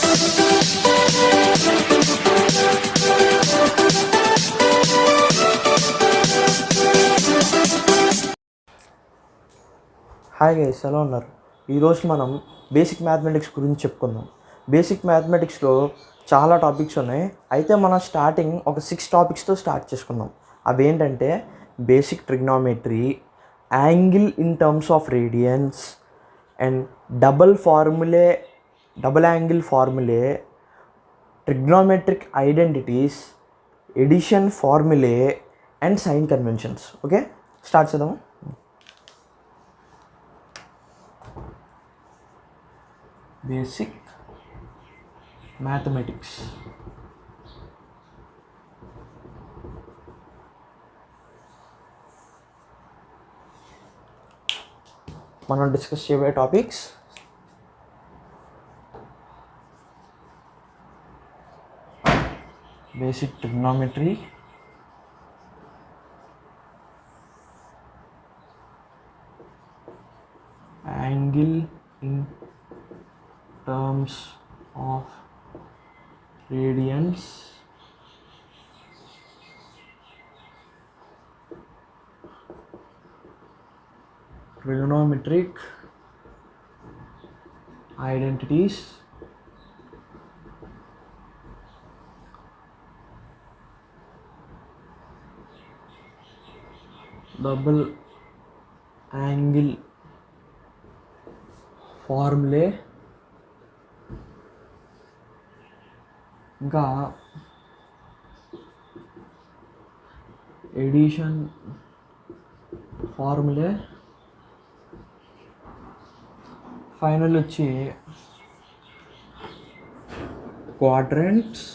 Hi guys, ఎలా ఉన్నారు? ఈరోజు మనం బేసిక్ మ్యాథమెటిక్స్ గురించి చెప్పుకుందాం. బేసిక్ మ్యాథమెటిక్స్లో చాలా టాపిక్స్ ఉన్నాయి. అయితే మనం స్టార్టింగ్ ఒక 6 టాపిక్స్తో స్టార్ట్ చేసుకుందాం. అవి ఏంటంటే basic trigonometry, angle in terms of radians, and double angle formulae, trigonometric identities, addition formulae and sign conventions. Okay, start చేద్దాము. Basic mathematics. మనం డిస్కస్ చేయబోయే topics basic trigonometry, angle in terms of radians, trigonometric identities, double angle formulae, ఇంకా addition formulae, final వచ్చి quadrants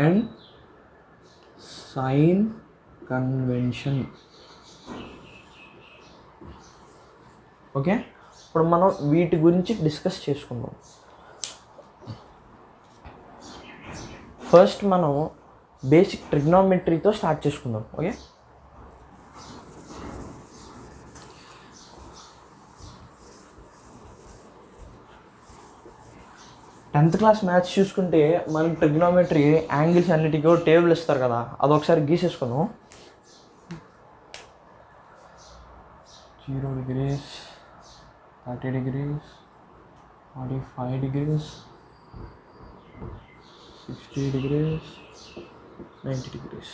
and sign convention. Okay, ఇప్పుడు మనం వీటి గురించి discuss చేసుకుందాం. ఫస్ట్ మనం బేసిక్ ట్రిగ్నామెట్రీతో స్టార్ట్ చేసుకుందాం. ఓకే, టెన్త్ క్లాస్ మ్యాథ్స్ చూసుకుంటే మనకి ట్రిగ్నామెట్రీ యాంగిల్స్ అన్నిటికీ టేబుల్ ఇస్తారు కదా, అదొకసారి గీసేసుకుందాం. 0 degrees, 30 degrees, 45 degrees, 60 degrees, 90 degrees.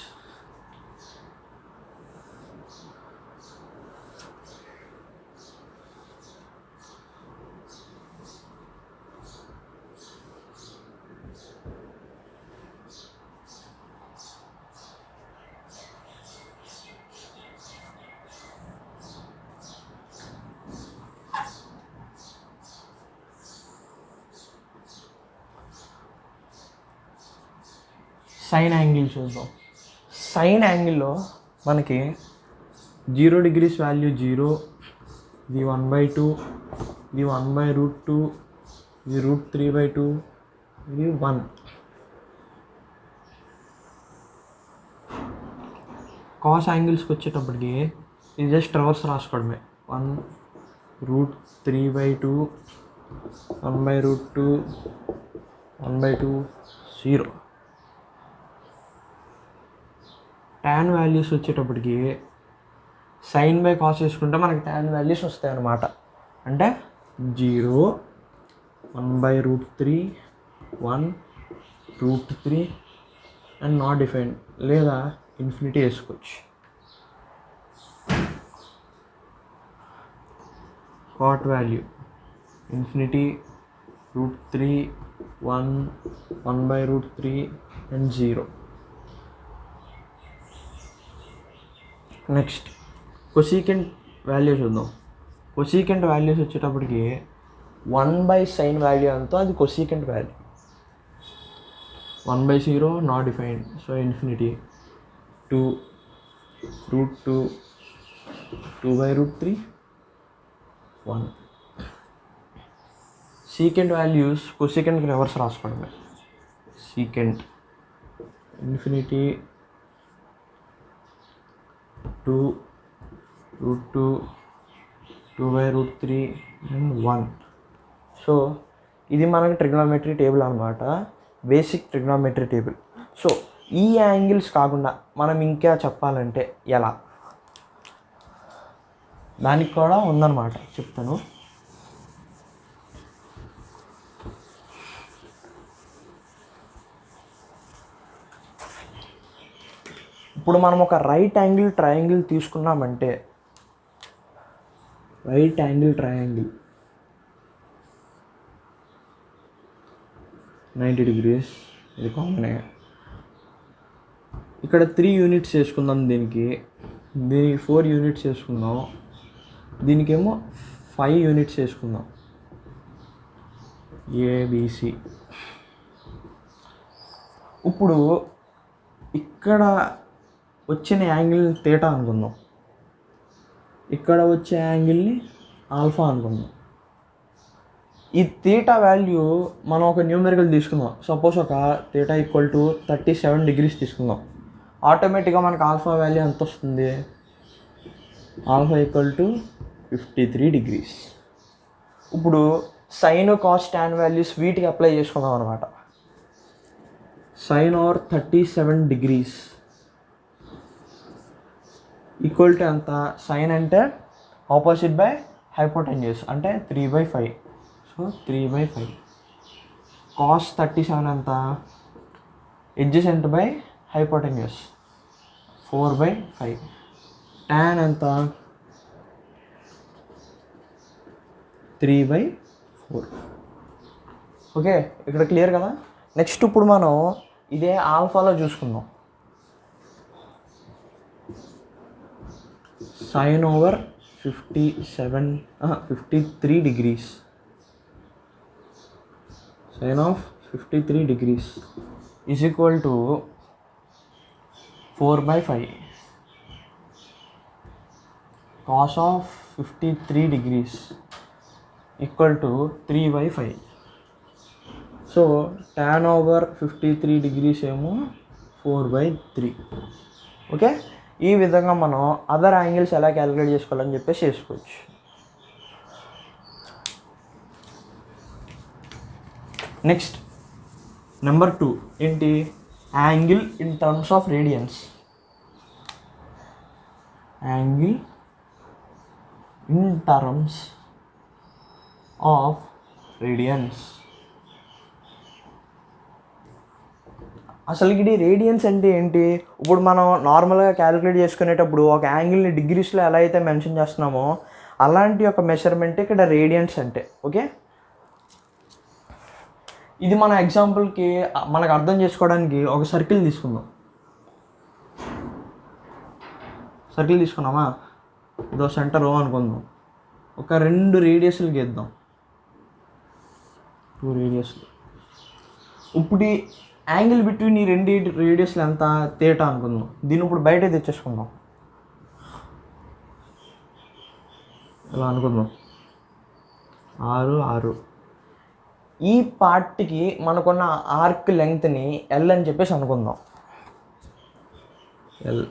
Sine angle చూద్దాం. సైన్ యాంగిల్లో మనకి 0 degrees వాల్యూ 0, ఇది 1/2, ఇది 1/√2, ఇది √3/2, ఇది 1. కాస్ యాంగిల్స్కి వచ్చేటప్పటికి ఇది జస్ట్ రివర్స్ రాసుకోవడమే. 1√3/2, 1/√2, 1/2, 0. tan వాల్యూస్ వచ్చేటప్పటికి సైన్ బై కాస్ చేసుకుంటే మనకి tan వాల్యూస్ వస్తాయి అన్నమాట. అంటే 0, 1/√3, 1√3 అండ్ నాట్ డిఫైన్డ్, లేదా ఇన్ఫినిటీ వేసుకోవచ్చు. Cot value infinity, √3, 1, 1/√3 and 0. Next cosecant value చూద్దాం. కొసీకెంట్ వాల్యూస్ వచ్చేటప్పటికి 1/sin వాల్యూ అంతా అది cosecant value. 1/0 not defined, so infinity, 2, √2, 2/√3, 1. Secant values కొసీకెంట్కి రివర్స్ రాసుకోవడమే. Secant infinity, 2, √2, 2/√3 and 1. సో ఇది మనకి ట్రిగ్నోమెట్రీ టేబుల్ అనమాట, బేసిక్ ట్రిగ్నోమెట్రీ టేబుల్. సో ఈ యాంగిల్స్ కాకుండా మనం ఇంకా చెప్పాలంటే ఎలా, దానికి కూడా ఉందన్నమాట, చెప్తాను. ఇప్పుడు మనం ఒక రైట్ యాంగిల్ ట్రయాంగిల్ తీసుకున్నామంటే, రైట్ యాంగిల్ ట్రయాంగిల్ 90 degrees, ఇది కామనే. ఇక్కడ 3 యూనిట్స్ వేసుకుందాం, దీనికి 4 యూనిట్స్ వేసుకుందాం, దీనికేమో 5 యూనిట్స్ వేసుకుందాం, ఏబిసి. ఇప్పుడు ఇక్కడ వచ్చిన యాంగిల్ తీటా అనుకుందాం, ఇక్కడ వచ్చే యాంగిల్ని ఆల్ఫా అనుకుందాం. ఈ తీటా వాల్యూ మనం ఒక న్యూమెరికల్ తీసుకుందాం. సపోజ్ ఒక తీటా ఈక్వల్ టు 37 degrees తీసుకుందాం. ఆటోమేటిక్గా మనకు ఆల్ఫా వాల్యూ ఎంత వస్తుంది? Alpha equal to 53 degrees. ఇప్పుడు సైన్ కాస్ టాన్ వాల్యూస్ వీటికి అప్లై చేసుకుందాం అనమాట. Sine over 37 degrees equal to ఎంత? సైన్ అంటే ఆపోజిట్ బై హైపోటెన్యూస్ అంటే 3/5. సో 3/5. కాస్ 37 ఎంత? Adjacent by hypotenuse 4/5. టాన్ ఎంత? 3/4. ఓకే, ఇక్కడ క్లియర్ కదా? నెక్స్ట్ ఇప్పుడు మనం ఇదే ఆల్ఫాలో చూసుకుందాం. Sine over 53 degrees. Sin of 53 degrees is equal to 4/5. Cos of 53 degrees equal to 3/5. So tan over 53 degrees ఏమో 4/3. ఓకే, ఈ విధంగా మనం అదర్ యాంగిల్స్ ఎలా క్యాలిక్యులేట్ చేసుకోవాలని చెప్పేసి చేసుకోవచ్చు. నెక్స్ట్ నెంబర్ 2 ఏంటి? Angle in terms of radians. Angle in terms of radians. అసలు ఇది రేడియన్స్ అంటే ఏంటి? ఇప్పుడు మనం నార్మల్గా క్యాలిక్యులేట్ చేసుకునేటప్పుడు ఒక యాంగిల్ని డిగ్రీస్లో ఎలా అయితే మెన్షన్ చేస్తున్నామో అలాంటి ఒక మెజర్మెంట్ ఇక్కడ రేడియన్స్ అంటే. ఓకే, ఇది మన ఎగ్జాంపుల్కి మనకు అర్థం చేసుకోవడానికి ఒక సర్కిల్ తీసుకుందాం. సర్కిల్ తీసుకున్నామా? ఇదో సెంటర్ ఓ అనుకుందాం. ఒక 2 రేడియస్లు గీద్దాం, 2 రేడియస్లు. ఇప్పుడు ఈ యాంగిల్ బిట్వీన్ ఈ 2 రేడియస్లు ఎంత? తీటా అనుకుందాం. దీన్ని ఇప్పుడు బయట తెచ్చేసుకుందాం, ఇలా అనుకుందాం. 6. ఈ పార్ట్కి మనకున్న ఆర్క్ లెంగ్త్ని ఎల్ అని చెప్పేసి అనుకుందాం. L,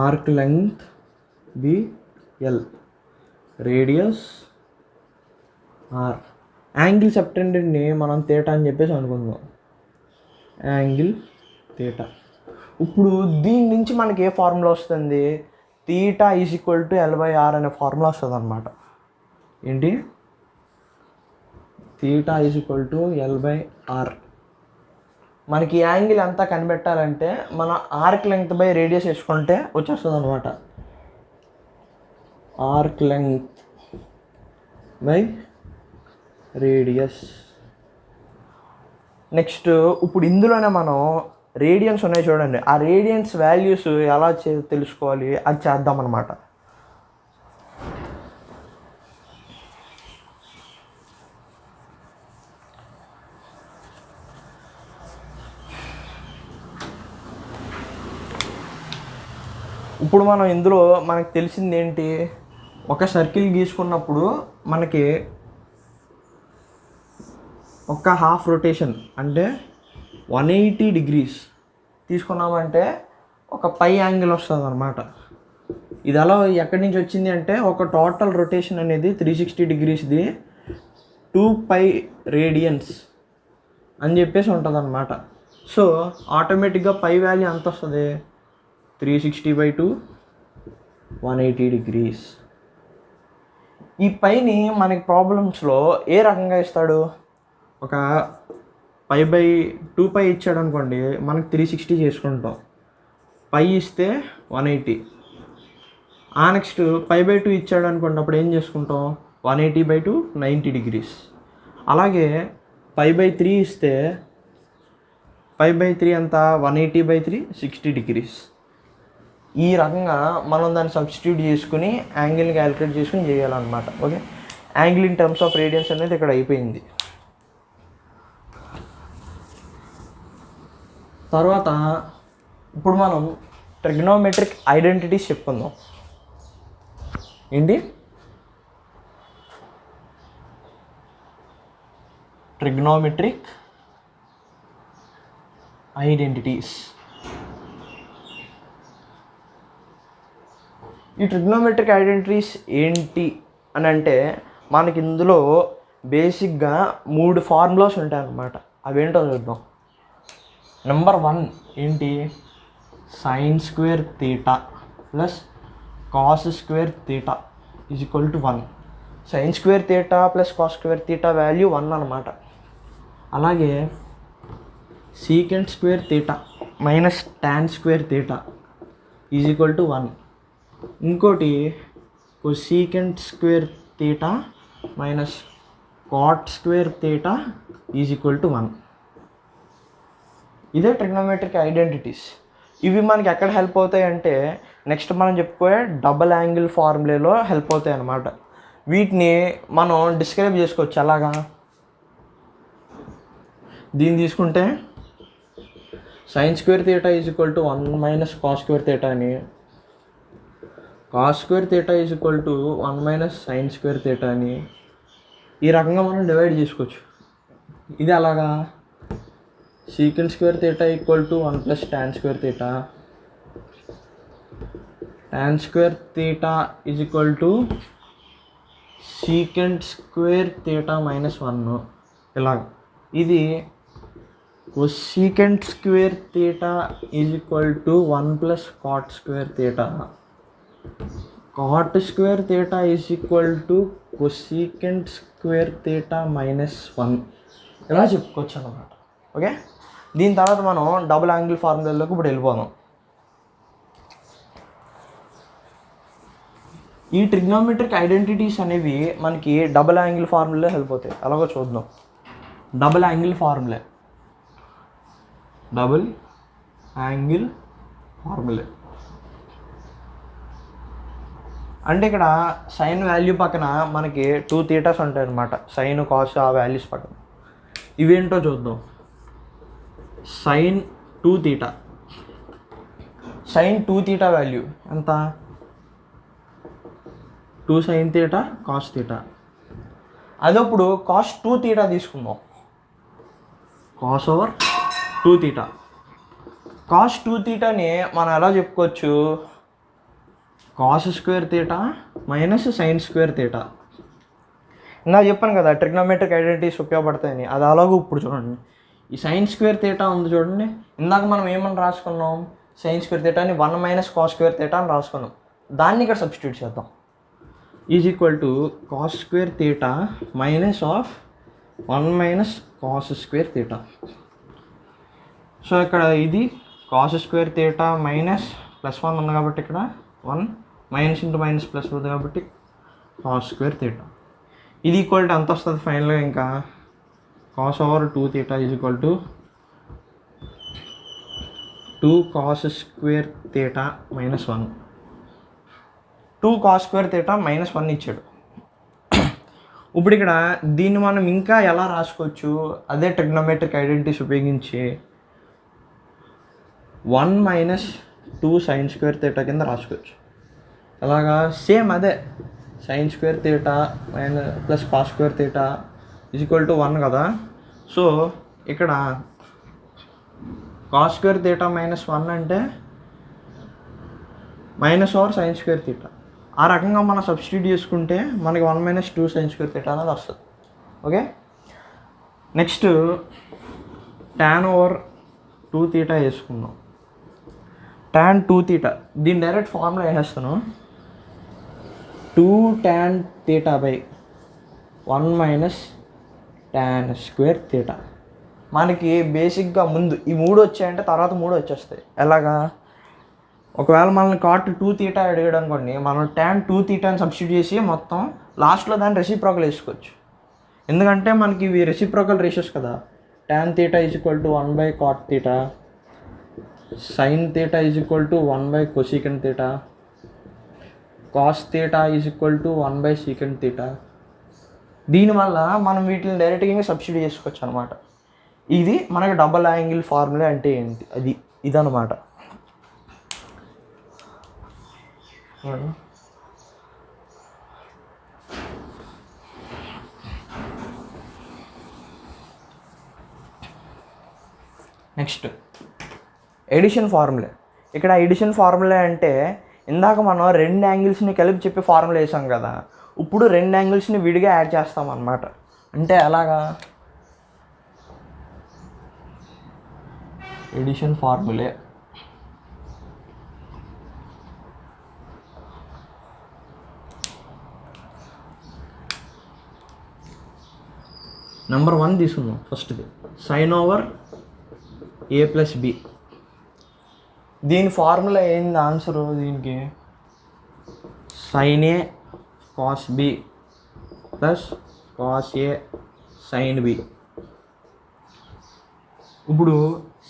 arc length be L, radius R. Angle సబ్టెండెడ్ని మనం తీటా అని చెప్పేసి అనుకుందాం, యాంగిల్ తీటా. ఇప్పుడు దీని నుంచి మనకి ఏ ఫార్ములా వస్తుంది? Theta is equal to L/R అనే ఫార్ములా వస్తుంది అనమాట. ఏంటి? Theta is equal to L/R. మనకి యాంగిల్ అంతా కనిపెట్టాలంటే మన ఆర్క్ లెంగ్త్ బై రేడియస్ వేసుకుంటే వచ్చేస్తుంది అనమాట. Arc length by radius. Next ఇప్పుడు ఇందులోనే మనం రేడియన్స్ ఉన్నాయి చూడండి, ఆ రేడియన్స్ వాల్యూస్ ఎలా తెలుసుకోవాలి అది చేద్దాం అన్నమాట. ఇప్పుడు మనం ఇందులో మనకు తెలిసింది ఏంటి? ఒక సర్కిల్ గీసుకున్నప్పుడు మనకి ఒక హాఫ్ రొటేషన్ అంటే 180 degrees తీసుకున్నామంటే ఒక పై యాంగిల్ వస్తుంది అనమాట. ఇది ఎలా ఎక్కడి నుంచి వచ్చింది అంటే ఒక టోటల్ రొటేషన్ అనేది 360 degreesది 2π రేడియన్స్ అని చెప్పేసి ఉంటుంది అనమాట. సో ఆటోమేటిక్గా పై వాల్యూ ఎంత వస్తుంది, 360/2 180 degrees. ఈ పైని మనకి ప్రాబ్లమ్స్లో ఏ రకంగా ఇస్తాడు, ఒక 2π ఇచ్చాడు అనుకోండి, మనకి 360 చేసుకుంటాం, పై ఇస్తే 180. నెక్స్ట్ 2 ఇచ్చాడు అనుకోండి, అప్పుడు ఏం చేసుకుంటాం, 180/2 90 degrees. అలాగే 3 ఇస్తే 3 ఎంత, 180/3 60 degrees. ఈ రకంగా మనం దాన్ని సబ్స్టిట్యూట్ చేసుకుని యాంగిల్ని క్యాలిక్యులేట్ చేసుకుని చేయాలన్నమాట. Okay, angle in terms of radians అనేది ఇక్కడ అయిపోయింది. తర్వాత ఇప్పుడు మనం ట్రిగ్నోమెట్రిక్ ఐడెంటిటీస్ చెప్పుకుందాం. ఏంటి ట్రిగ్నోమెట్రిక్ ఐడెంటిటీస్? ఈ ట్రిగ్నోమెట్రిక్ ఐడెంటిటీస్ ఏంటి అని అంటే, మనకి ఇందులో బేసిక్గా 3 ఫార్ములాస్ ఉంటాయి అన్నమాట. అవేంటో చూద్దాం. నెంబర్ 1 ఏంటి, sin² θ plus cos² θ = 1. sin² θ plus cos² θ value 1 అనమాట. అలాగే sec² θ మైనస్ tan² θ = 1. ఇంకోటి cosec² θ మైనస్ cot² θ = 1. ఇదే ట్రిగ్నోమెట్రిక్ ఐడెంటిటీస్. ఇవి మనకి ఎక్కడ హెల్ప్ అవుతాయి అంటే, నెక్స్ట్ మనం చెప్పుకోయే డబుల్ యాంగిల్ ఫార్ములాలో హెల్ప్ అవుతాయి అన్నమాట. వీటిని మనం డిస్క్రైబ్ చేసుకోవచ్చు. అలాగా దీన్ని తీసుకుంటే sin² θ = 1 మైనస్ cos² θ అని, cos² θ = 1 మైనస్ sin² θ అని ఈ రకంగా మనం డివైడ్ చేసుకోవచ్చు. ఇది అలాగా sec² θ = 1 plus tan² θ, tan² θ sec² θ minus 1 ఇలాగ. ఇది cosec² θ = 1 plus cot² θ, cot² θ cosec² θ minus 1 ఇలా చెప్పుకోవచ్చు అన్నమాట. ఓకే, దీని తర్వాత మనం డబుల్ యాంగిల్ ఫార్ములాలోకి ఇప్పుడు వెళ్ళిపోదాం. ఈ ట్రిగ్నోమెట్రిక్ ఐడెంటిటీస్ అనేవి మనకి డబుల్ యాంగిల్ ఫార్ములాలో హెల్ప్ అవుతాయి. అలాగో చూద్దాం. డబుల్ యాంగిల్ ఫార్ములా అంటే ఇక్కడ సైన్ వాల్యూ పక్కన మనకి 2 θs ఉంటాయి అన్నమాట. సైన్ కాస్ ఆ వాల్యూస్ పక్కన ఇవేంటో చూద్దాం. sin 2θ, sin 2θ వాల్యూ ఎంత, 2 sin θ cos θ. అదప్పుడు cos 2θ తీసుకుందాం, cos/2θ. cos 2θని మనం ఎలా చెప్పుకోవచ్చు, cos² θ మైనస్ sin² θ. ఇందాక చెప్పాను కదా ట్రిగ్నోమెట్రిక్ ఐడెంటిటీస్ ఉపయోగపడతాయని, అది అలాగూ ఇప్పుడు చూడండి. ఈ sin² θ ఉంది చూడండి, ఇందాక మనం ఏమని రాసుకున్నాం, sin² θని 1 మైనస్ cos² θ అని రాసుకున్నాం. దాన్ని ఇక్కడ సబ్స్టిట్యూట్ చేద్దాం. = cos² θ minus of 1 minus cos² θ. So ఇక్కడ ఇది cos² θ మైనస్ ప్లస్ 1 ఉంది కాబట్టి ఇక్కడ 1 మైనస్ ఇంటూ మైనస్ ప్లస్ ఉంది కాబట్టి cos² θ. ఇది ఈక్వల్ టు ఎంత వస్తుంది ఫైనల్గా, ఇంకా cos/2θ = 2 cos² θ minus 1. 2 cos² θ minus 1 ఇచ్చాడు. ఇప్పుడు ఇక్కడ దీన్ని మనం ఇంకా ఎలా రాసుకోవచ్చు, అదే ట్రిగ్నోమెట్రిక్ ఐడెంటిటీస్ ఉపయోగించి 1 మైనస్ 2 sin² θ కింద రాసుకోవచ్చు. అలాగా సేమ్ అదే sin² θ మైనస్ ప్లస్ cos² θ = 1 కదా. సో ఇక్కడ cos² θ మైనస్ 1 అంటే minus over sine square theta. ఆ రకంగా మనం సబ్స్టిట్యూట్ చేసుకుంటే మనకి 1 - 2 సైన్ స్క్వేర్ తీటా అనేది వస్తుంది. Okay, next tan over 2 theta వేసుకుందాం. tan 2 తీటా దీని డైరెక్ట్ ఫార్ములా వేసేస్తాను. 2 tan theta by 1 - tan square theta. మనకి బేసిక్గా ముందు ఈ 3 వచ్చాయంటే తర్వాత 3 వచ్చేస్తాయి. ఎలాగా, ఒకవేళ మనల్ని cot 2 తీటా అడిగాడు అనుకోండి, మనం tan 2 తీటాని సబ్స్టిట్యూట్ చేసి మొత్తం లాస్ట్లో దాన్ని రెసిప్రోకల్ వేసుకోవచ్చు. ఎందుకంటే మనకి ఇవి రెసిప్రోకల్ రేషియోస్ కదా. tan theta = 1/cot theta, sin theta = 1/cosecant theta, cos theta = 1/secant theta. దీనివల్ల మనం వీటిని డైరెక్ట్గా సబ్స్టిట్యూట్ చేసుకోవచ్చు అనమాట. ఇది మనకి డబల్ యాంగిల్ ఫార్ములా అంటే ఏంటి, ఇదనమాట. Next addition formula. ఇక్కడ ఎడిషన్ ఫార్ములా అంటే ఇందాక మనం 2 యాంగిల్స్ని కలిపి చెప్పి ఫార్ములా వేసాం కదా, ఇప్పుడు 2 యాంగిల్స్ని విడిగా యాడ్ చేస్తాం అన్నమాట. అంటే అలాగా ఎడిషన్ ఫార్ములే. నెంబర్ 1 తీసుకుందాం. ఫస్ట్ది సైన్ ఓవర్ a + b. దీని ఫార్ములా ఏంది ఆన్సరు దీనికి? sin a cos b plus cos a sin b. ఇప్పుడు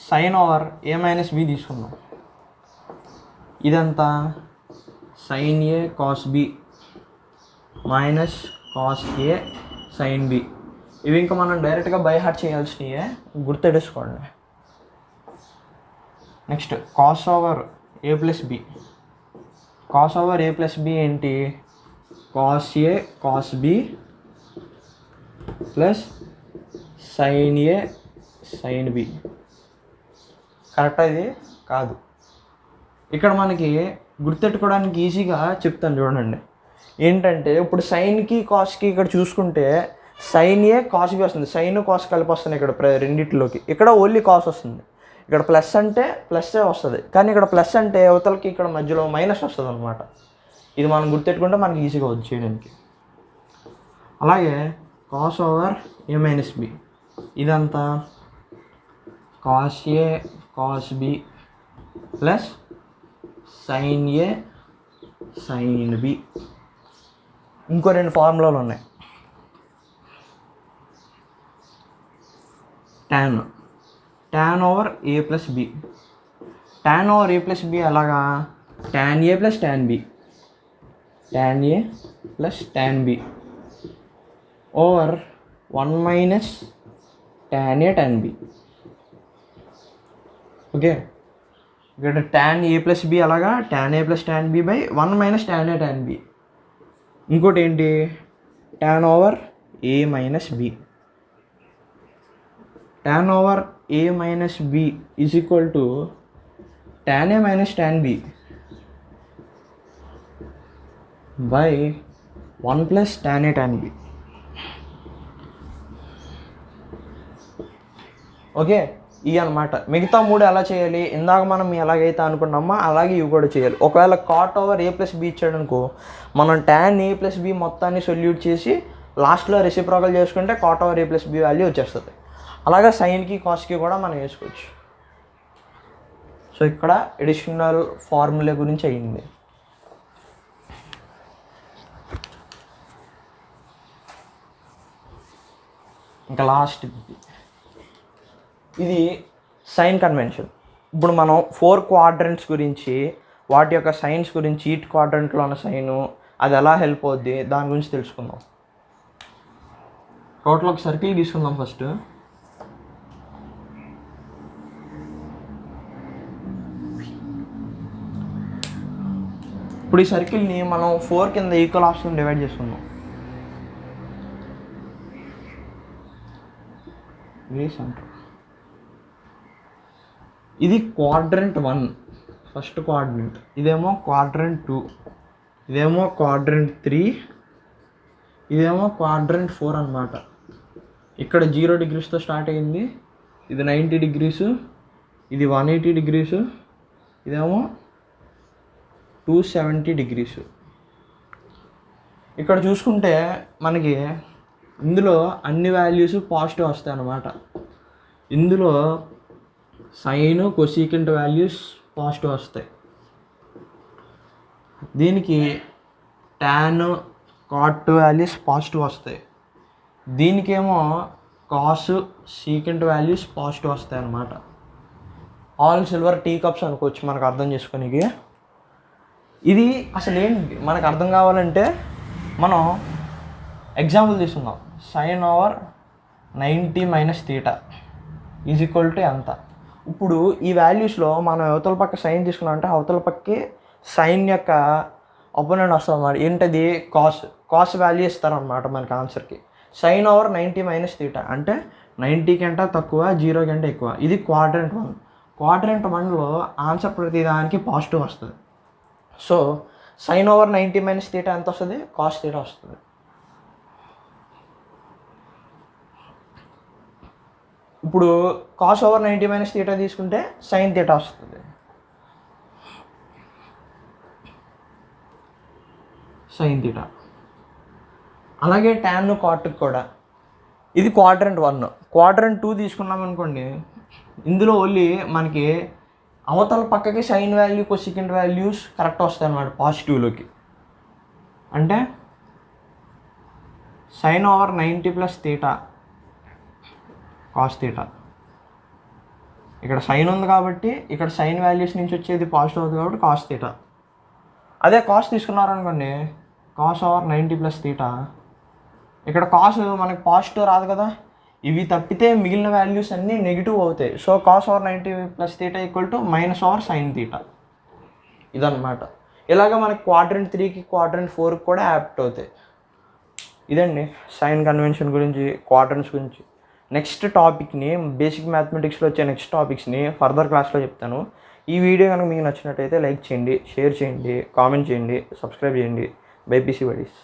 సైన్ ఓవర్ a - b తీసుకుందాం. ఇదంతా sin a cos b minus cos a sin b. ఇవి ఇంకా మనం డైరెక్ట్గా బై హార్ట్ చేయాల్సినవి, గుర్తెట్టేసుకోండి. Next cos over a + b. Cos over a + b ఏంటి? cos a cos b plus sin a sin b. కరెక్టా? ఇది కాదు. ఇక్కడ మనకి గుర్తెట్టుకోవడానికి ఈజీగా చెప్తాను చూడండి. ఏంటంటే ఇప్పుడు సైన్కి కాస్కి ఇక్కడ చూసుకుంటే sin a cos b వస్తుంది. సైన్ కాస్ కలిపి వస్తుంది ఇక్కడ రెండిట్లోకి. ఇక్కడ ఓన్లీ కాస్ వస్తుంది. ఇక్కడ ప్లస్ అంటే ప్లస్సే వస్తుంది, కానీ ఇక్కడ ప్లస్ అంటే అవతలకి ఇక్కడ మధ్యలో మైనస్ వస్తుంది అనమాట. ఇది మనం గుర్తెట్టుకుంటే మనకి ఈజీగా వచ్చేయడానికి. అలాగే కాస్ ఓవర్ a - b. ఇదంతా cos a cos b plus sin a sin b. ఇంకో 2 ఫార్ములాలు ఉన్నాయి. tan over a + b. tan over a + b అలాగా tan a + tan b, tan a + tan b over 1 - tan a tan b. Okay, ఇక్కడ tan a + b అలాగా tan a + tan b by 1 - tan a tan b. ఇంకోటి ఏంటి? tan over a - b. tan over a - b = tan a - tan b by 1 + tan a tan b. Okay, ఇవి అనమాట. మిగతా 3 ఎలా చేయాలి? ఇందాక మనం ఎలాగైతే అనుకున్నామో అలాగే ఇవి కూడా చేయాలి. ఒకవేళ cot ఓవర్ a + b ఇచ్చాడు అనుకో, మనం tan a + b మొత్తాన్ని సొల్యూట్ చేసి లాస్ట్లో రెసిప్రోకల్ చేసుకుంటే cot over a + b value వచ్చేస్తుంది. అలాగే సైన్కి కాస్కి కూడా మనం వేసుకోవచ్చు. సో ఇక్కడ ఎడిషనల్ ఫార్ములా గురించి అయ్యింది. ఇంకా లాస్ట్ ఇది సైన్ కన్వెన్షన్. ఇప్పుడు మనం 4 క్వాడ్రంట్స్ గురించి, వాటి యొక్క సైన్స్ గురించి, ఈట్ క్వాడ్రంట్లో ఉన్న సైను అది ఎలా హెల్ప్ అవుద్ది దాని గురించి తెలుసుకుందాం. టోటల్ ఒక సర్కిల్ తీసుకుందాం ఫస్ట్. ఇప్పుడు ఈ సర్కిల్ని మనం 4 కింద ఈక్వల్ హాఫ్స్ని డివైడ్ చేసుకుందాం. ఇది క్వాడ్రంట్ 1 ఫస్ట్ క్వాడ్రంట్, ఇదేమో క్వాడ్రంట్ 2, ఇదేమో క్వాడ్రంట్ 3, ఇదేమో క్వాడ్రంట్ 4 అనమాట. ఇక్కడ 0 degreesతో స్టార్ట్ అయింది, ఇది 90 degrees, ఇది 180 degrees, ఇదేమో 270 degrees. ఇక్కడ చూసుకుంటే మనకి ఇందులో అన్ని వాల్యూస్ పాజిటివ్ వస్తాయి అన్నమాట. ఇందులో సైన్ కొసీకెంట్ వాల్యూస్ పాజిటివ్ వస్తాయి, దీనికి టాన్ కాట్ వాల్యూస్ పాజిటివ్ వస్తాయి, దీనికేమో కాస్ సీకెంట్ వాల్యూస్ పాజిటివ్ వస్తాయి అన్నమాట. ఆల్ సిల్వర్ టీ కప్స్ అనుకోవచ్చు మనకు అర్థం చేసుకోనికి. ఇది అసలు ఏంటి మనకు అర్థం కావాలంటే మనం ఎగ్జాంపుల్ తీసుకుందాం. Sine over 90 - θ is equal to ఎంత. ఇప్పుడు ఈ వాల్యూస్లో మనం అవతల పక్క సైన్ తీసుకున్నాం అంటే అవతల పక్కకి సైన్ యొక్క అపోనెంట్ వస్తుంది అన్నమాట. ఏంటది కాస్ వాల్యూ ఇస్తారనమాట మనకి ఆన్సర్కి. సైన్ ఓవర్ 90 - θ అంటే 90 కంటే తక్కువ, 0 కంటే ఎక్కువ. ఇది క్వాడ్రంట్ 1. క్వాడ్రంట్ 1లో ఆన్సర్ ప్రతిదానికి పాజిటివ్ వస్తుంది. సో సైన్ ఓవర్ 90 - θ ఎంత వస్తుంది? కాస్ θ వస్తుంది. ఇప్పుడు కాస్ ఓవర్ 90 - θ తీసుకుంటే సైన్ θ వస్తుంది. సైన్ θ. అలాగే టాన్ కాట్కి కూడా ఇది క్వాడ్రంట్ 1. క్వాడ్రంట్ 2 తీసుకున్నాం అనుకోండి, ఇందులో ఓన్లీ మనకి అవతల పక్కకి sign value cosecant values correct వస్తాయి అన్నమాట పాజిటివ్లోకి. అంటే సైన్ ఓవర్ 90 + θ కాస్ θ. ఇక్కడ సైన్ ఉంది కాబట్టి ఇక్కడ సైన్ వాల్యూస్ నుంచి వచ్చేది పాజిటివ్ అవుతుంది కాబట్టి కాస్ θ. అదే కాస్ తీసుకున్నారనుకోండి, కాస్ ఓవర్ 90 + θ, ఇక్కడ కాస్ మనకి పాజిటివ్ రాదు కదా, ఇవి తప్పితే మిగిలిన వాల్యూస్ అన్నీ నెగిటివ్ అవుతాయి. So cos over 90 + θ equal to minus over sine θ. ఇదన్నమాట. ఇలాగ మనకి క్వాడ్రంట్ 3కి క్వాడ్రంట్ 4కి కూడా యాప్ట్ అవుతాయి. ఇదండి సైన్ కన్వెన్షన్ గురించి, క్వాడ్రంట్స్ గురించి. నెక్స్ట్ టాపిక్ని బేసిక్ మ్యాథమెటిక్స్లో వచ్చే నెక్స్ట్ టాపిక్స్ని ఫర్దర్ క్లాస్లో చెప్తాను. ఈ వీడియో కనుక మీకు నచ్చినట్టయితే లైక్ చేయండి, షేర్ చేయండి, కామెంట్ చేయండి, సబ్స్క్రైబ్ చేయండి. By PC buddies.